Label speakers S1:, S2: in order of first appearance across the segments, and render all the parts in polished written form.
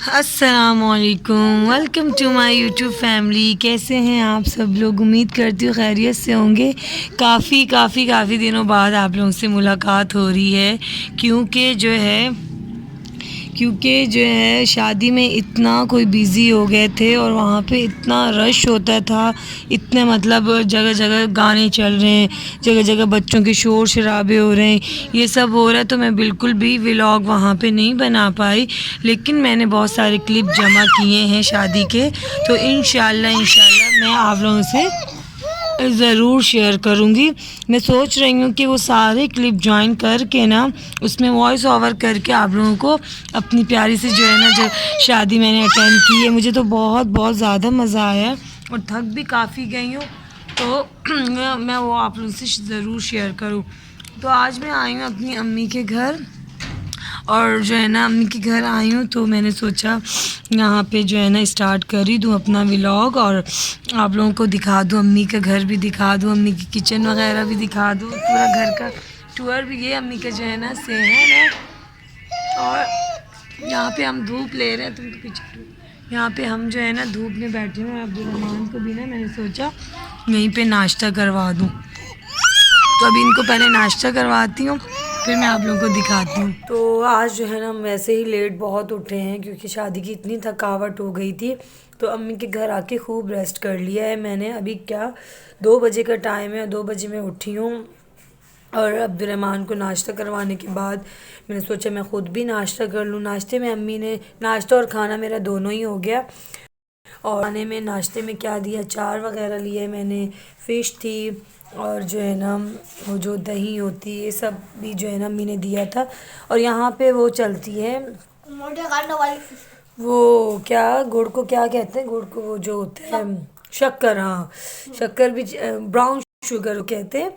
S1: अस्सलामुअलैकुम, welcome to my YouTube family. कैसे हैं आप सब लोग? उम्मीद करती हूँ खैरियत से होंगे। काफ़ी दिनों बाद आप लोगों से मुलाकात हो रही है क्योंकि जो है शादी में इतना कोई बिज़ी हो गए थे और वहाँ पे इतना रश होता था। इतने मतलब जगह जगह गाने चल रहे हैं, जगह जगह बच्चों के शोर शराबे हो रहे हैं, ये सब हो रहा है। तो मैं बिल्कुल भी व्लॉग वहाँ पे नहीं बना पाई, लेकिन मैंने बहुत सारे क्लिप जमा किए हैं शादी के। तो इंशाल्लाह मैं आप लोगों से ज़रूर शेयर करूँगी। मैं सोच रही हूँ कि वो सारे क्लिप जॉइन करके ना उसमें वॉइस ओवर करके आप लोगों को अपनी प्यारी सी जो है ना जो शादी मैंने अटेंड की है, मुझे तो बहुत बहुत ज़्यादा मज़ा आया और थक भी काफ़ी गई हूँ। तो मैं वो आप लोगों से ज़रूर शेयर करूँ। तो आज मैं आई हूँ अपनी अम्मी के घर, और जो है ना अम्मी के घर आई हूँ तो मैंने सोचा यहाँ पे जो है ना स्टार्ट कर ही दूँ अपना व्लॉग और आप लोगों को दिखा दूँ, अम्मी का घर भी दिखा दूँ, अम्मी की किचन वगैरह भी दिखा दूँ, पूरा घर का टूर भी। ये अम्मी का जो है ना सहन है, और यहाँ पे हम धूप ले रहे हैं। तुम तो पीछे हटो। यहाँ पे हम जो है ना धूप में बैठे हुए हैं। अब्दुलरहमान को भी ना मैंने सोचा यहीं पे नाश्ता करवा दूँ, तो अभी इनको पहले नाश्ता करवाती हूँ, फिर मैं आप लोगों को दिखाती हूँ। तो आज जो है ना हम वैसे ही लेट बहुत उठे हैं क्योंकि शादी की इतनी थकावट हो गई थी। तो अम्मी के घर आके खूब रेस्ट कर लिया है मैंने। अभी क्या 2 बजे का टाइम है, 2 बजे मैं उठी हूँ। और अब्दुलरहमान को नाश्ता करवाने के बाद मैंने सोचा मैं ख़ुद भी नाश्ता कर लूँ। नाश्ते में अम्मी ने नाश्ता और खाना मेरा दोनों ही हो गया। और खाने में नाश्ते में क्या दिया, अचार वगैरह लिए मैंने, फ़िश थी, और जो है ना वो जो दही होती है ये सब भी जो है ना अम्मी ने दिया था। और यहाँ पे वो चलती है वो क्या गुड़ को क्या कहते हैं, गुड़ को वो जो होता है शक्कर, हाँ शक्कर भी, ब्राउन शुगर कहते हैं,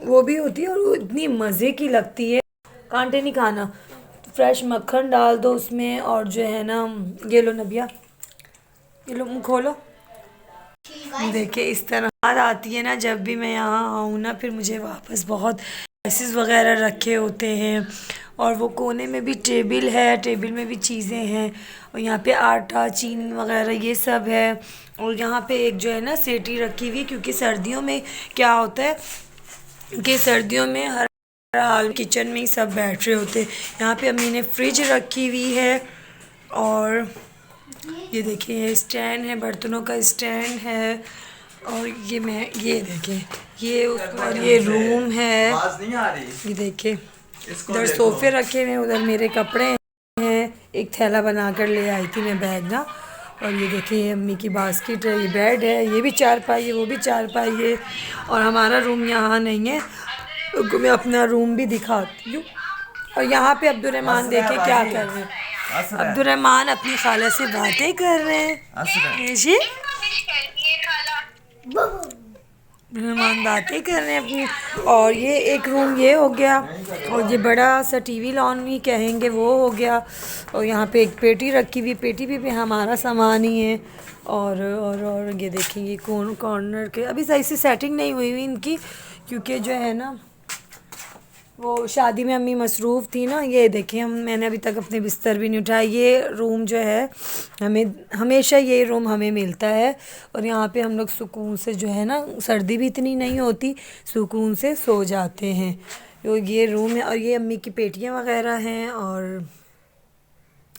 S1: वो भी होती है और वो इतनी मज़े की लगती है। कांटे नहीं खाना, फ्रेश मक्खन डाल दो उसमें, और जो है ना ये लो नबिया, ये लो मुँह खोलो। देखिए इस तरह याद आती है ना जब भी मैं यहाँ आऊँ ना, फिर मुझे वापस बहुत स्पाइसेस वगैरह रखे होते हैं। और वो कोने में भी टेबल है, टेबल में भी चीज़ें हैं, और यहाँ पे आटा चीनी वगैरह ये सब है। और यहाँ पे एक जो है ना सेटी रखी हुई, क्योंकि सर्दियों में क्या होता है कि सर्दियों में हर हाल किचन में ही सब बैठ रहे होते हैं। यहाँ पे अम्मी ने फ्रिज रखी हुई है, और ये देखिए ये स्टैंड है, बर्तनों का स्टैंड है। और ये देखिए ये ऊपर ये रूम है। ये देखिए इधर सोफे रखे हुए हैं, उधर मेरे कपड़े हैं, एक थैला बना कर ले आई थी मैं बैग ना। और ये देखिए ये अम्मी की बास्केट है, ये बेड है, ये भी चारपाई है, वो भी चारपाई है। और हमारा रूम यहाँ नहीं है, तो मैं अपना रूम भी दिखाती हूँ। और यहाँ पे अब्दुलरहमान देखे क्या कर रहे हैं, अब्दुलरहमान अपनी खाला से बातें कर रहे हैं जी, मेहमान बातें कर रहे हैं अपनी। और ये एक रूम ये हो गया, और ये बड़ा सा टीवी लॉन भी कहेंगे वो हो गया। और यहाँ पे एक पेटी रखी हुई, पेटी भी हमारा सामान ही है। और ये देखेंगे कॉर्नर के अभी सही से सेटिंग नहीं हुई हुई इनकी, क्योंकि जो है ना वो शादी में अम्मी मसरूफ़ थी ना। ये देखें मैंने अभी तक अपने बिस्तर भी नहीं उठाया। ये रूम जो है हमें हमेशा ये रूम हमें मिलता है, और यहाँ पे हम लोग सुकून से जो है ना, सर्दी भी इतनी नहीं होती, सुकून से सो जाते हैं। तो ये रूम है, और ये अम्मी की पेटियाँ वगैरह हैं, और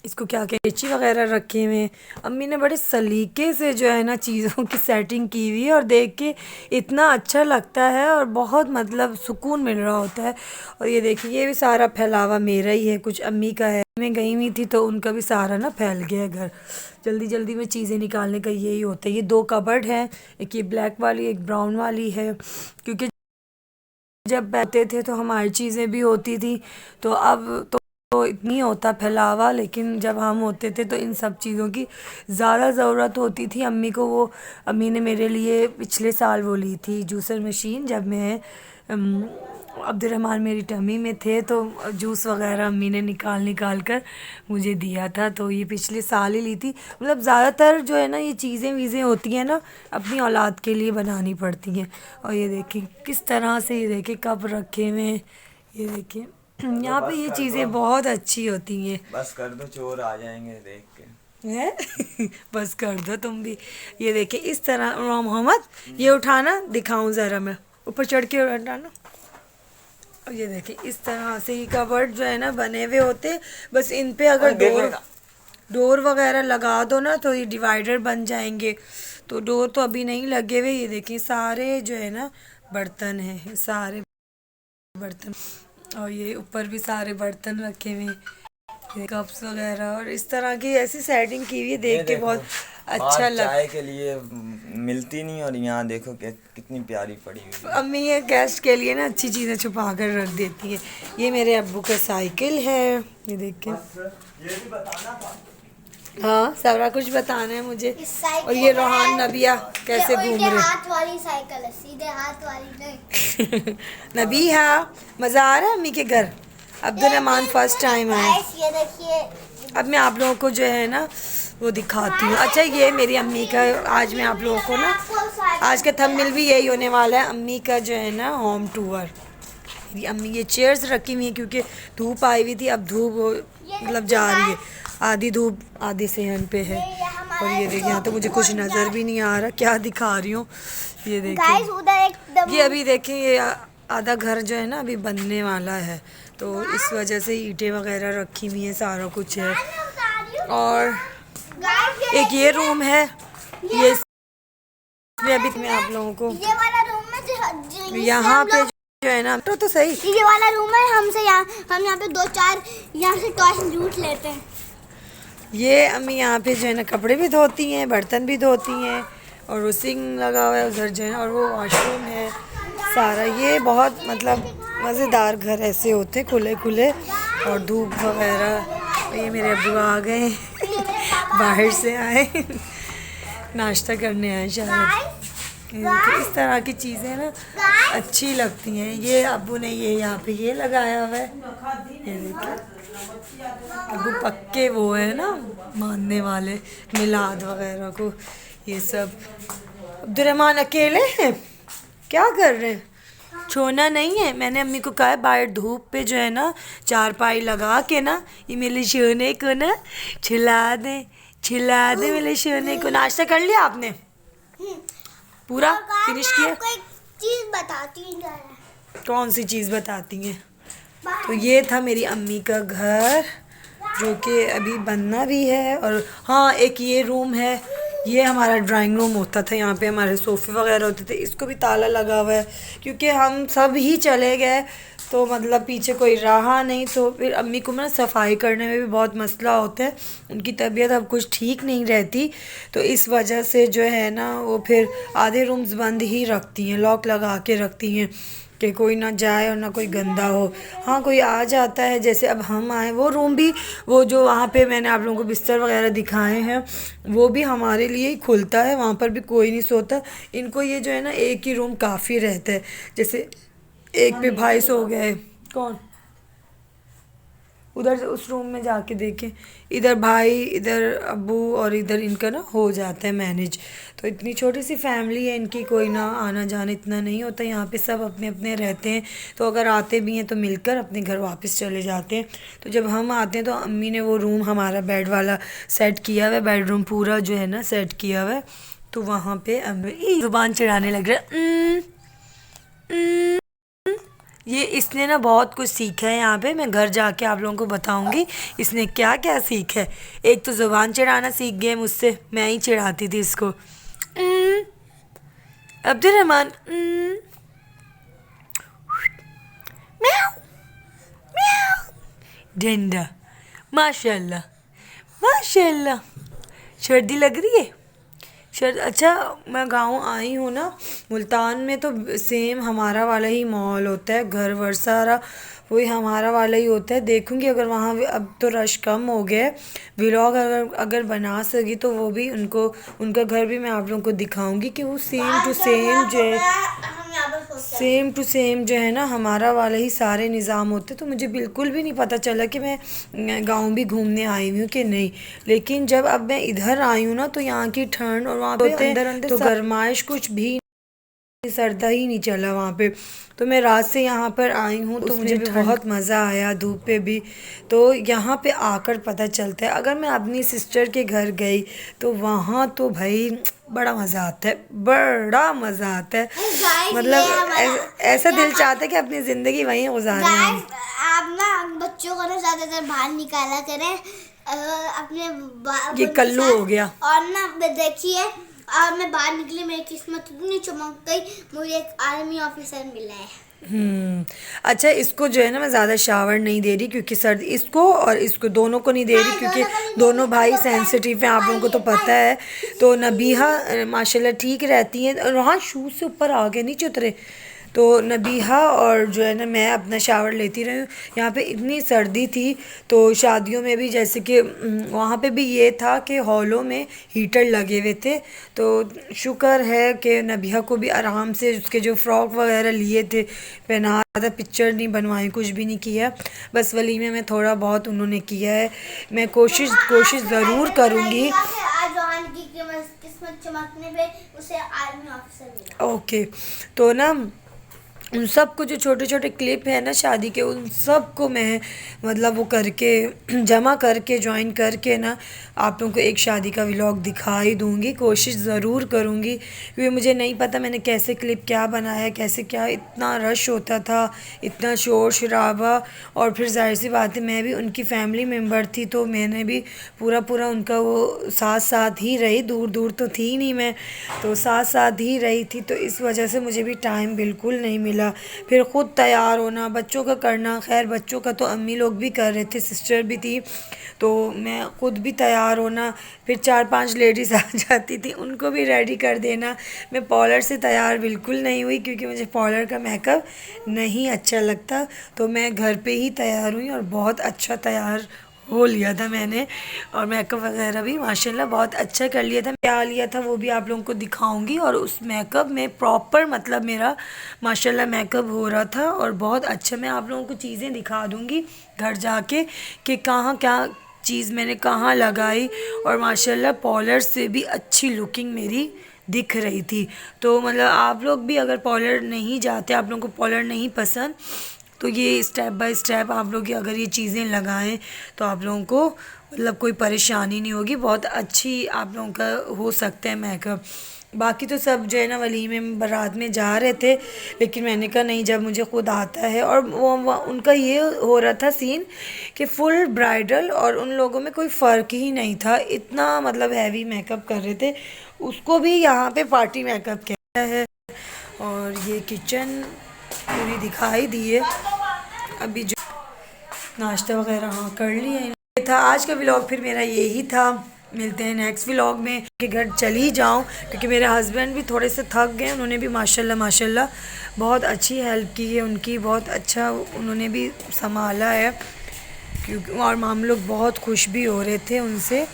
S1: इसको क्या कहते कैंची वगैरह रखे हुए हैं। अम्मी ने बड़े सलीके से जो है ना चीज़ों की सेटिंग की हुई है, और देख के इतना अच्छा लगता है और बहुत मतलब सुकून मिल रहा होता है। और ये देखिए ये भी सारा फैलावा मेरा ही है, कुछ अम्मी का है। मैं गई हुई थी तो उनका भी सारा ना फैल गया घर। जल्दी जल्दी में चीज़ें निकालने का यही होता है। ये 2 कबर्ड हैं, एक ये ब्लैक वाली एक ब्राउन वाली है, क्योंकि जब बैठते थे तो हमारी चीज़ें भी होती थी। तो अब तो इतनी होता फैलावा, लेकिन जब हम होते थे तो इन सब चीज़ों की ज़्यादा ज़रूरत होती थी अम्मी को। वो अम्मी ने मेरे लिए पिछले साल वो ली थी जूसर मशीन, जब मैं अब्दुलरहमान मेरी टमी में थे, तो जूस वगैरह अम्मी ने निकाल निकाल कर मुझे दिया था। तो ये पिछले साल ही ली थी। मतलब ज़्यादातर जो है ना ये चीज़ें वीज़ें होती हैं ना अपनी औलाद के लिए बनानी पड़ती हैं। और ये देखिए किस तरह से, ये देखिए कप रखे हुए हैं, ये देखिए यहाँ पे ये चीज़ें बहुत अच्छी होती हैं।
S2: बस कर दो, चोर आ जाएंगे देख के।
S1: है बस कर दो तुम भी। ये देखिए इस तरह मोहम्मद, ये उठाना दिखाऊं ज़रा, मैं ऊपर चढ़ के उठाना। और ये देखिए इस तरह से ही कबर्ड जो है ना बने हुए होते, बस इन पे अगर डोर वगैरह लगा दो ना तो ये डिवाइडर बन जाएंगे। तो डोर तो अभी नहीं लगे हुए। ये देखिए सारे जो है ना बर्तन हैं, सारे बर्तन, और ये ऊपर भी सारे बर्तन रखे हुए हैं, ये कप्स वगैरह, और इस तरह की ऐसी सेटिंग की हुई है, देख के बहुत अच्छा लग।
S2: चाय के लिए मिलती नहीं, और यहाँ देखो कि कितनी प्यारी पड़ी हुई है।
S1: अम्मी ये गेस्ट के लिए ना अच्छी चीज़ें छुपा कर रख देती है। ये मेरे अब्बू का साइकिल है, ये देख के।
S2: ये भी बताना था।
S1: हाँ सारा कुछ बताना है मुझे। और ये रोहान नबिया कैसे घूम रहे।
S3: हाथ वाली साइकिल है, सीधे हाथ वाली नहीं।
S1: नबिया मज़ा आ रहा है अम्मी के घर। अब्दुल रहमान फर्स्ट टाइम आए।
S3: ये देखिए,
S1: अब मैं आप लोगों को जो है ना वो दिखाती हूँ। अच्छा ये मेरी अम्मी का, आज मैं आप लोगों को ना, आज का थंबनेल भी यही होने वाला है, अम्मी का जो है ना होम टूर। मेरी अम्मी ये चेयर्स रखी हुई हैं क्योंकि धूप आई हुई थी, अब धूप मतलब जा रही है, आधी धूप आधी सेहन पे है। और ये देखिए यहाँ तो मुझे कुछ नज़र भी नहीं आ रहा क्या दिखा रही हूँ। ये देखिए
S3: उधर एकदम
S1: ये अभी देखें, ये आधा घर जो है ना अभी बनने वाला है, तो इस वजह से ईंटें वगैरह रखी हुई हैं, सारा कुछ है। और एक ये रूम है, ये इसमें अभी मैं आप लोगों को
S3: ये वाला रूम है
S1: यहाँ पे जो है ना तो सही,
S3: ये वाला रूम है, हम यहाँ पे 2-4 यहाँ से टॉयज लूट लेते हैं।
S1: ये अम्मी यहाँ पे जो है ना कपड़े भी धोती हैं, बर्तन भी धोती हैं, और वो सिंक लगा हुआ है उधर जो है, और वो वॉशरूम है सारा। ये बहुत मतलब मज़ेदार घर ऐसे होते खुले खुले, और धूप वगैरह। और ये मेरे अब्बू आ गए बाहर से आए नाश्ता करने आए शायद। तो इस तरह की चीज़ें ना अच्छी लगती हैं। ये अब्बू ने ये यहाँ पे ये लगाया हुआ है, ये देखिए अब्बू पक्के वो है ना मानने वाले मिलाद वगैरह को, ये सब। अब्दुर्रहमान अकेले हैं, क्या कर रहे हैं? छोना नहीं है। मैंने अम्मी को कहा है बाहर धूप पे जो है ना चारपाई लगा के ना ये मेरे सोने को ना छिला दे मेरे सोने को। नाश्ता कर लिया आपने पूरा फिनिश किया?
S3: आपको एक चीज बताती हूँ।
S1: कौन सी चीज़ बताती हैं? तो ये था मेरी अम्मी का घर जो कि अभी बनना भी है। और हाँ एक ये रूम है, ये हमारा ड्राइंग रूम होता था, यहाँ पे हमारे सोफ़े वगैरह होते थे। इसको भी ताला लगा हुआ है क्योंकि हम सब ही चले गए, तो मतलब पीछे कोई रहा नहीं। तो फिर अम्मी को ना सफाई करने में भी बहुत मसला होता है, उनकी तबीयत अब कुछ ठीक नहीं रहती, तो इस वजह से जो है ना वो फिर आधे रूम्स बंद ही रखती हैं, लॉक लगा के रखती हैं कि कोई ना जाए और ना कोई गंदा हो। हाँ कोई आ जाता है, जैसे अब हम आए, वो रूम भी वो जो वहाँ पे मैंने आप लोगों को बिस्तर वगैरह दिखाए हैं वो भी हमारे लिए ही खुलता है, वहाँ पर भी कोई नहीं सोता। इनको ये जो है ना एक ही रूम काफ़ी रहता है, जैसे एक पे भाई सो गए। कौन? उधर से उस रूम में जाके देखें, इधर भाई इधर अब्बू और इधर इनका ना हो जाता है मैनेज। तो इतनी छोटी सी फैमिली है इनकी, कोई ना आना जाना इतना नहीं होता यहाँ पे, सब अपने अपने रहते हैं। तो अगर आते भी हैं तो मिलकर अपने घर वापस चले जाते हैं। तो जब हम आते हैं तो अम्मी ने वो रूम हमारा बेड वाला सेट किया हुआ है, बेडरूम पूरा जो है ना सेट किया हुआ है। तो वहाँ पर अम्मी ज़ुबान चढ़ाने लग रहा है। ये इसने ना बहुत कुछ सीखा है यहाँ पे, मैं घर जाके आप लोगों को बताऊंगी इसने क्या क्या सीखा है। एक तो ज़ुबान चढ़ाना सीख गए मुझसे, मैं ही चिढ़ाती थी इसको। अब्दुर्रहमान डंडा, माशाल्लाह माशाल्लाह। सर्दी लग रही है? अच्छा मैं गांव आई हूँ ना, मुल्तान में तो सेम हमारा वाला ही माहौल होता है, घर वर सारा वही हमारा वाला ही होता है। देखूँगी अगर वहाँ अब तो रश कम हो गया है, व्लॉग अगर बना सकी तो वो भी उनका घर भी मैं आप लोगों को दिखाऊंगी कि वो सेम टू सेम जो है ना हमारा वाला ही सारे निज़ाम होते। तो मुझे बिल्कुल भी नहीं पता चला कि मैं गांव भी घूमने आई हूँ कि नहीं, लेकिन जब अब मैं इधर आई हूँ ना तो यहाँ की ठंड और वहाँ पे अंदर तो गर्माइश कुछ भी सर्दा ही नहीं चला वहाँ पे। तो मैं रात से यहाँ पर आई हूँ तो मुझे भी बहुत मज़ा आया धूप पे भी। तो यहाँ पे आकर पता चलता है, अगर मैं अपनी सिस्टर के घर गई तो वहाँ तो भाई बड़ा मज़ा आता है, बड़ा मज़ा आता है।
S3: Guys,
S1: मतलब
S3: ये हमारा-
S1: ऐसा दिल चाहता है कि अपनी ज़िंदगी वहीं गुजारें हम।
S3: गाइस आप ना बच्चों को ना ज्यादातर बाहर निकाला करें अपने
S1: ये कल्लू हो गया।
S3: और ना देखिए, और मैं बाहर निकली, मेरी किस्मत इतनी चमक गई, मुझे एक आर्मी ऑफिसर मिला है।
S1: अच्छा, इसको जो है ना मैं ज़्यादा शावर नहीं दे रही क्योंकि सर्दी, इसको और इसको दोनों को नहीं दे रही क्योंकि दोनों भाई सेंसिटिव हैं, आप लोगों को तो पता है। तो नबीहा माशाल्लाह ठीक रहती है। और वहाँ शूज़ से ऊपर आ गए, नीचे उतरे। तो नबीहा और जो है ना मैं अपना शावर लेती रही हूँ। यहाँ पे इतनी सर्दी थी तो शादियों में भी जैसे कि वहाँ पे भी ये था कि हॉलों में हीटर लगे हुए थे। तो शुक्र है कि नबीहा को भी आराम से उसके जो फ्रॉक वगैरह लिए थे पहना था, पिक्चर नहीं बनवाई, कुछ भी नहीं किया। बस वलीमे में थोड़ा बहुत उन्होंने किया है। मैं कोशिश ज़रूर करूँगी।
S3: आज जॉन की किस्मत चमकने पे उसे आर्मी ऑफिसर मिला।
S1: ओके, तो ना उन सब को जो छोटे छोटे क्लिप है ना शादी के, उन सब को मैं मतलब वो करके जमा करके ज्वाइन करके ना आप लोगों को एक शादी का व्लॉग दिखा ही दूँगी। कोशिश ज़रूर करूँगी क्योंकि मुझे नहीं पता मैंने कैसे क्लिप क्या बनाया, कैसे क्या, इतना रश होता था, इतना शोर शराबा। और फिर जाहिर सी बात है मैं भी उनकी फैमिली मेम्बर थी तो मैंने भी पूरा उनका वो साथ साथ ही रही, दूर दूर तो थी नहीं मैं, तो साथ साथ ही रही थी। तो इस वजह से मुझे भी टाइम बिल्कुल नहीं मिला। फिर ख़ुद तैयार होना, बच्चों का करना, खैर बच्चों का तो अम्मी लोग भी कर रहे थे, सिस्टर भी थी, तो मैं ख़ुद भी तैयार होना। फिर 4-5 लेडीज़ आ जाती थी, उनको भी रेडी कर देना। मैं पार्लर से तैयार बिल्कुल नहीं हुई क्योंकि मुझे पार्लर का मेकअप नहीं अच्छा लगता। तो मैं घर पे ही तैयार हुई और बहुत अच्छा तैयार हो लिया था मैंने। और मेकअप वगैरह भी माशाल्लाह बहुत अच्छा कर लिया था। क्या लिया था वो भी आप लोगों को दिखाऊंगी। और उस मेकअप में प्रॉपर मतलब मेरा माशाल्लाह मेकअप हो रहा था और बहुत अच्छा। मैं आप लोगों को चीज़ें दिखा दूंगी घर जाके कि कहाँ क्या चीज़ मैंने कहाँ लगाई। और माशाल्लाह पार्लर से भी अच्छी लुकिंग मेरी दिख रही थी। तो मतलब आप लोग भी अगर पार्लर नहीं जाते, आप लोगों को पार्लर नहीं पसंद, तो ये स्टेप बाय स्टेप आप लोग अगर ये चीज़ें लगाएं तो आप लोगों को मतलब कोई परेशानी नहीं होगी, बहुत अच्छी आप लोगों का हो सकता है मेकअप। बाकी तो सब जो है ना वलीमे में बारात में जा रहे थे, लेकिन मैंने कहा नहीं, जब मुझे खुद आता है। और वो उनका ये हो रहा था सीन कि फुल ब्राइडल और उन लोगों में कोई फ़र्क ही नहीं था, इतना मतलब हैवी मेकअप कर रहे थे। उसको भी यहाँ पे पार्टी मेकअप कहता है। और ये किचन पूरी दिखाई दी है। अभी जो नाश्ता वगैरह हाँ कर लिया है। ये था आज का व्लॉग, फिर मेरा यही था। मिलते हैं नेक्स्ट व्लॉग में कि घर चली जाऊं क्योंकि मेरे हस्बैंड भी थोड़े से थक गए। उन्होंने भी माशाल्लाह बहुत अच्छी हेल्प की है उनकी, बहुत अच्छा उन्होंने भी संभाला है क्योंकि और माम लोग बहुत खुश भी हो रहे थे उनसे।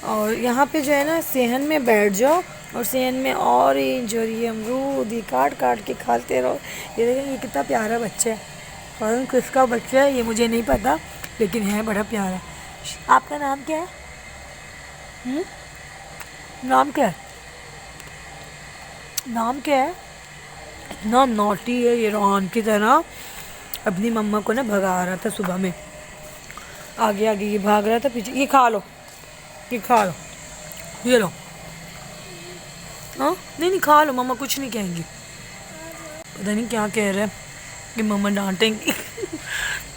S1: और यहाँ पे जो है ना सेहन में बैठ जाओ और सेहन में ऑरेंज और ये अमरूद ये काट काट के खाते रहो। ये देखें ये कितना प्यारा बच्चा है, और किसका बच्चा है ये मुझे नहीं पता, लेकिन है बड़ा प्यारा। आपका नाम क्या है? नाम क्या है? नाम क्या है? इतना नॉटी है ये, रोहान की तरह अपनी मम्मा को ना भगा रहा था सुबह में, आगे आगे ये भाग रहा था, पीछे ये खा लो, ये खा लो, ये लो। हाँ नहीं खा लो, मम्मा कुछ नहीं कहेंगी। पता नहीं क्या कह रहा है कि मम्मा डांटेंगी।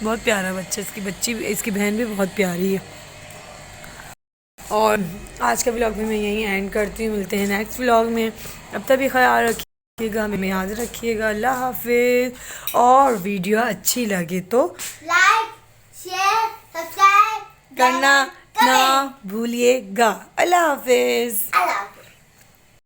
S1: बहुत प्यारा बच्चा, इसकी बहन भी बहुत प्यारी है। और आज का व्लॉग भी मैं यहीं एंड करती हूँ। मिलते हैं नेक्स्ट व्लॉग में, अब तक भी ख्याल रखिएगा, हमें याद रखिएगा। अल्लाह हाफिज़। और वीडियो अच्छी लगे तो
S3: लाइक शेयर सब्सक्राइब
S1: करना ना भूलिएगा। अल्लाह हाफिज़।
S3: अल्लाह।